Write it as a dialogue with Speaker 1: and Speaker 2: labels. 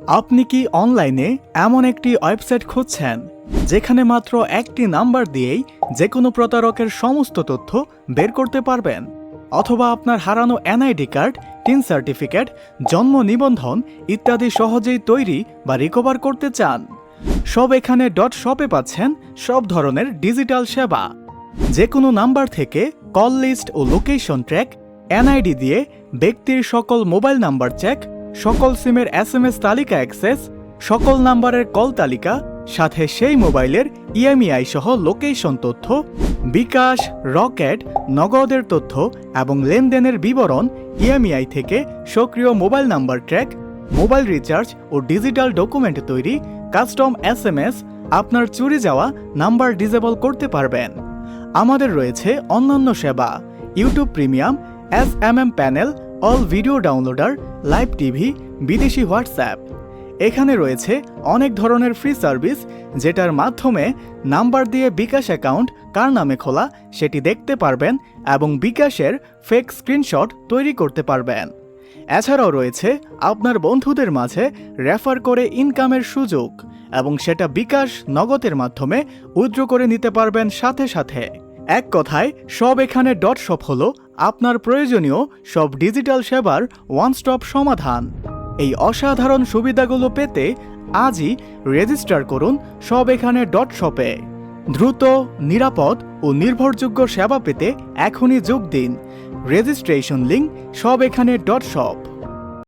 Speaker 1: আপনি কি অনলাইনে এমন একটি ওয়েবসাইট খুঁজছেন যেখানে মাত্র একটি নাম্বার দিয়েই যে কোনো প্রতারকের সমস্ত তথ্য বের করতে পারবেন? অথবা আপনার হারানো এনআইডি কার্ড, টিন সার্টিফিকেট, জন্ম নিবন্ধন ইত্যাদি সহজেই তৈরি বা রিকভার করতে চান? সব এখানে .shop-এ পাচ্ছেন সব ধরনের ডিজিটাল সেবা। যে কোনো নাম্বার থেকে কল লিস্ট ও লোকেশন ট্র্যাক, এনআইডি দিয়ে ব্যক্তির সকল মোবাইল নাম্বার চেক, সকল সিমের SMS তালিকা অ্যাক্সেস, সকল নাম্বারের কল তালিকা, সাথে সেই মোবাইলের ইএমইআই সহ লোকেশন তথ্য, বিকাশ, রকেট, নগদের তথ্য এবং লেনদেনের বিবরণ, ইএমইআই থেকে সক্রিয় mobile number track, mobile recharge ও ডিজিটাল ডকুমেন্ট তৈরি, কাস্টম SMS, আপনার চুরি যাওয়া নাম্বার ডিসেবল করতে পারবেন। আমাদের রয়েছে অন্যান্য সেবা, YouTube premium, SMM panel, all video downloader, live TV, বিদেশি হোয়াটসঅ্যাপ। এখানে রয়েছে অনেক ধরনের ফ্রি সার্ভিস যেটার মাধ্যমে নাম্বার দিয়ে বিকাশ অ্যাকাউন্ট কার নামে খোলা সেটি দেখতে পারবেন এবং বিকাশের ফেক স্ক্রিনশট তৈরি করতে পারবেন। এছাড়াও রয়েছে আপনার বন্ধুদের মাঝে রেফার করে ইনকামের সুযোগ এবং সেটা বিকাশ নগদের মাধ্যমে উইথড্র করে নিতে পারবেন সাথে সাথে। এক কথায় সব এখানে .shop হলো আপনার প্রয়োজনীয় সব ডিজিটাল সেবার ওয়ান স্টপ সমাধান। এই অসাধারণ সুবিধাগুলো পেতে আজই রেজিস্টার করুন সব এখানে .shop-এ। দ্রুত, নিরাপদ ও নির্ভরযোগ্য সেবা পেতে এখনই যোগ দিন। রেজিস্ট্রেশন লিংক সব এখানে .shop।